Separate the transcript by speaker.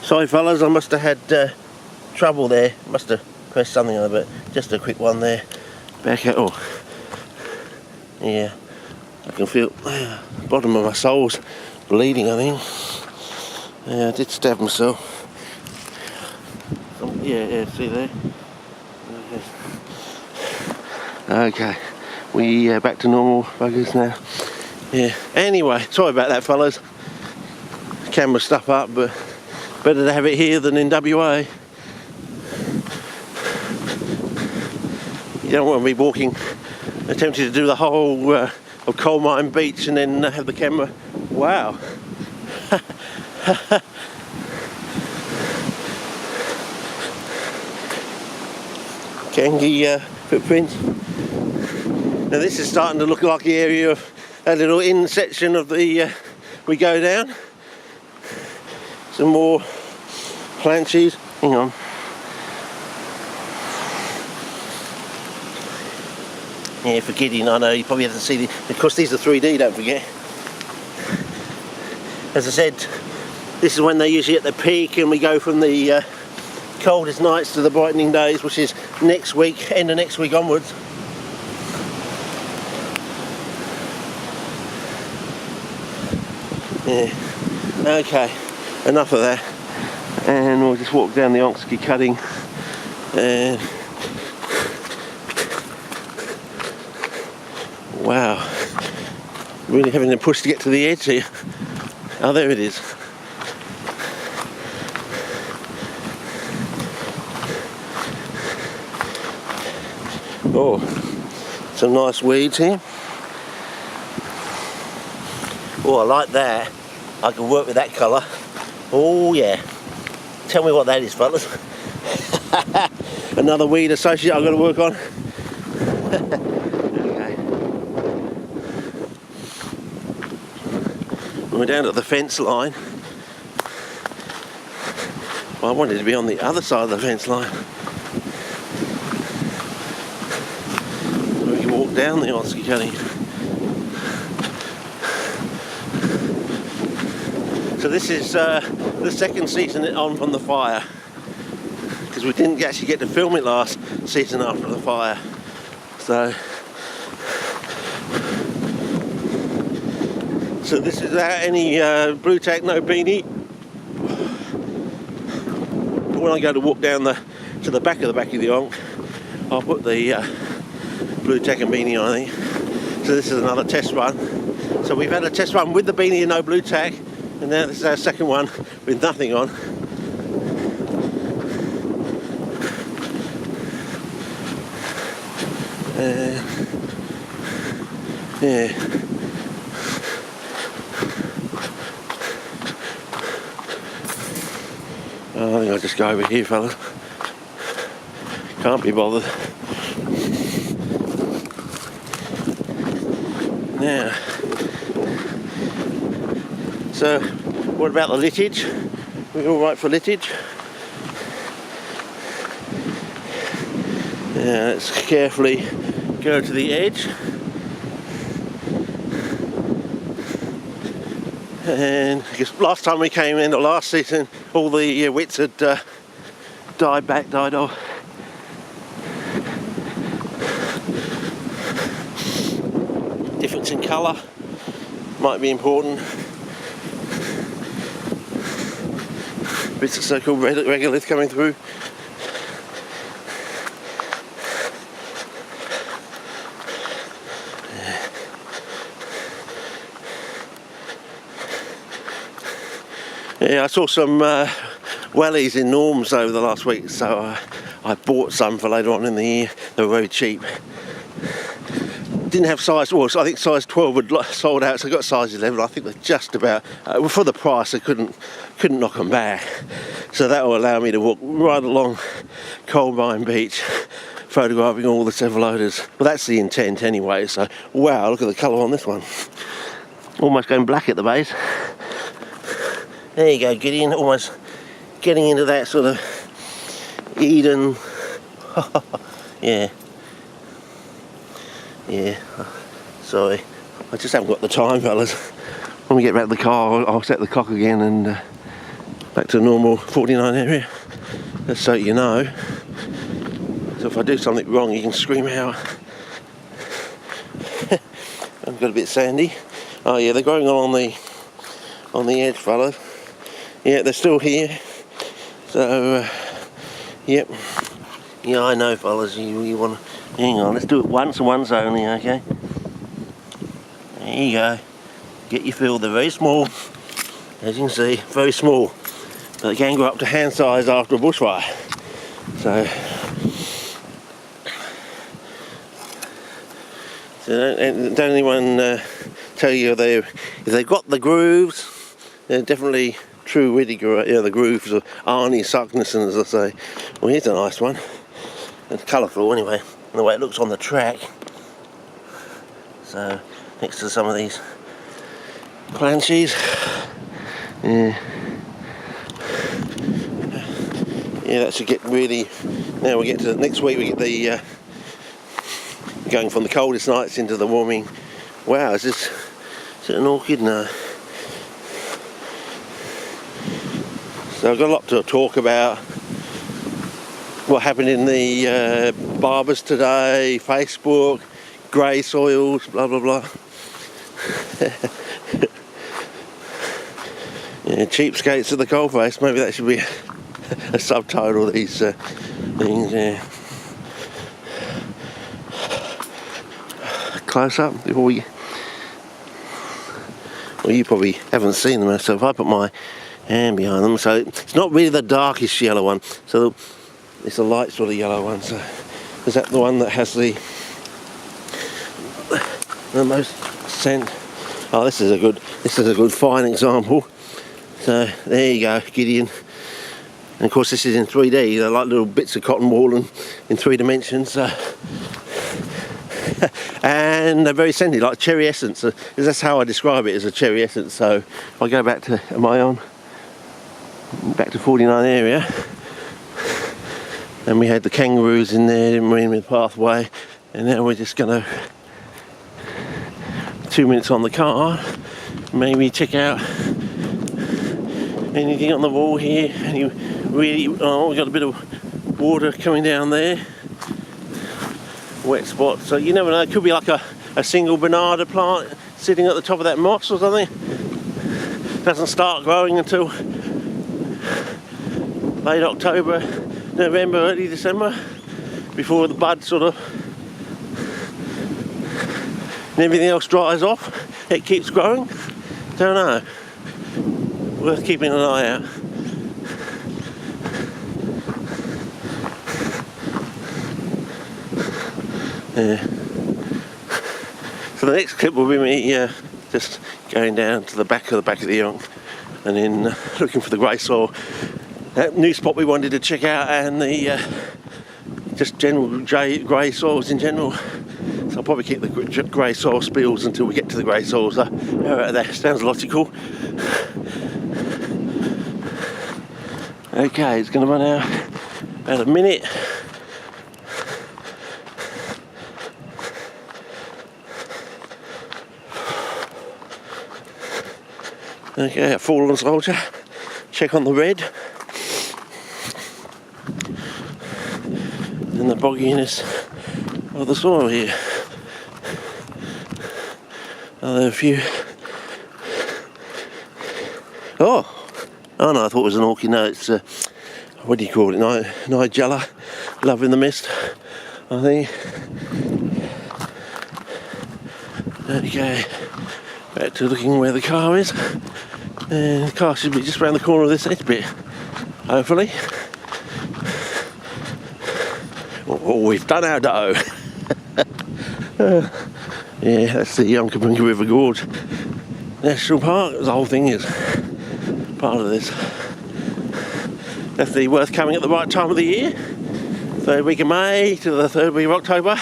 Speaker 1: Sorry fellas, I must have had trouble there. Must have pressed something on it, but just a quick one there. Back out. Oh, yeah. I can feel the bottom of my soul's bleeding, I think. Yeah, I did stab myself. Yeah, see there? Okay, we back to normal buggers now. Yeah, anyway, sorry about that fellas. Camera stuff up, but better to have it here than in WA. You don't want to be walking, attempting to do the whole of Coal Mine Beach and then have the camera. Wow. Kangi footprints. Now this is starting to look like the area of a little in section of the we go down. Some more planches. Hang on. Yeah, forgetting, I know you probably have to see of course these are 3D, don't forget. As I said, this is when they're usually at the peak, and we go from the coldest nights to the brightening days, which is next week, end of next week onwards. Yeah, okay, enough of that, and we'll just walk down the Oxkey cutting, and wow, really having to push to get to the edge here. Oh, there it is. Oh, some nice weeds here. Oh, I like that. I can work with that colour. Oh yeah. Tell me what that is, fellas. Another weed associate I've got to work on. Okay. We're down at the fence line. Well, I wanted to be on the other side of the fence line. We can walk down the Oxkey cutting. So this is the second season on from the fire, because we didn't actually get to film it last season after the fire. So this is without any blue tack, no beanie. But when I go to walk down to the back of the onk, I'll put the blue tack and beanie on, I think. So this is another test run. So we've had a test run with the beanie and no blue tack, and now this is our second one with nothing on. Yeah. Oh, I think I'll just go over here, fellas. Can't be bothered. Now, so what about the littage? We all right for littage? Yeah, let's carefully go to the edge. And because last time we came in, the last season, all the wits had died off. Difference in colour might be important. Bits of so-called regolith coming through. Yeah, I saw some wellies in Norms over the last week, so I bought some for later on in the year. They were very cheap. Didn't have size, well, I think size 12 had sold out, so I got size 11. I think they're just about, for the price, I couldn't knock them back. So that will allow me to walk right along Coal Mine Beach, photographing all the cephalotas. Well, that's the intent anyway, so wow, look at the colour on this one. Almost going black at the base. There you go, Gideon, almost getting into that sort of Eden. Yeah. Yeah, sorry, I just haven't got the time, fellas. When we get back to the car, I'll set the clock again and back to the normal 49 area, just so you know. So if I do something wrong, you can scream out. I've got a bit sandy. Oh yeah, they're growing on the edge, fellas. Yeah, they're still here. So, yep. Yeah, I know, fellas. You want to hang on? Let's do it once and once only, okay? There you go. Get your fill. They're very small, as you can see, very small. But they can grow up to hand size after a bushfire. So don't anyone tell you if they've got the grooves, they're definitely true really the grooves of Arnie Sucknesson, as I say. Well, here's a nice one. It's colourful anyway, the way it looks on the track. So next to some of these planshies. Yeah, that should get really. Now we get to next week. We get the going from the coldest nights into the warming. Wow, is it an orchid? No. So I've got a lot to talk about. What happened in the barbers today, Facebook, grey soils, blah blah blah. Yeah, cheapskates at the coalface. Maybe that should be a subtitle of these things. Yeah. Close up before you. Well, you probably haven't seen them, so if I put my hand behind them, so it's not really the darkest yellow one. So it's a light sort of yellow one. So is that the one that has the most scent? Oh, this is a good fine example. So there you go, Gideon. And of course this is in 3D, they're like little bits of cotton wool in 3 dimensions. And they're very scented, like cherry essence. That's how I describe it, as a cherry essence. So if I go back to, back to 49 area. And we had the kangaroos in there, didn't we, in the pathway. And now we're just gonna, 2 minutes on the car, maybe check out anything on the wall here. Any really, we've got a bit of water coming down there, wet spot. So you never know, it could be like a single Bernarda plant sitting at the top of that moss or something. Doesn't start growing until late October, November, early December, before the bud sort of and everything else dries off. It keeps growing. Don't know. Worth keeping an eye out. Yeah. So the next clip will be me just going down to the back of the Yonk and then looking for the grey soil. That new spot we wanted to check out, and the just general grey soils in general. So I'll probably keep the grey soil spills until we get to the grey soils. That sounds logical. Okay, it's going to run out about a minute. Okay, a fallen soldier. Check on the red. And the bogginess of the soil here. There are a few. Oh no, I thought it was an orchid. No, it's what do you call it? Nigella, love in the mist, I think. Okay, back to looking where the car is, and the car should be just around the corner of this edge bit, hopefully. Oh, we've done our dough. Yeah, that's the Yonkapunka River Gorge National Park. The whole thing is part of this. Definitely worth coming at the right time of the year. 3rd week of May to the 3rd week of October.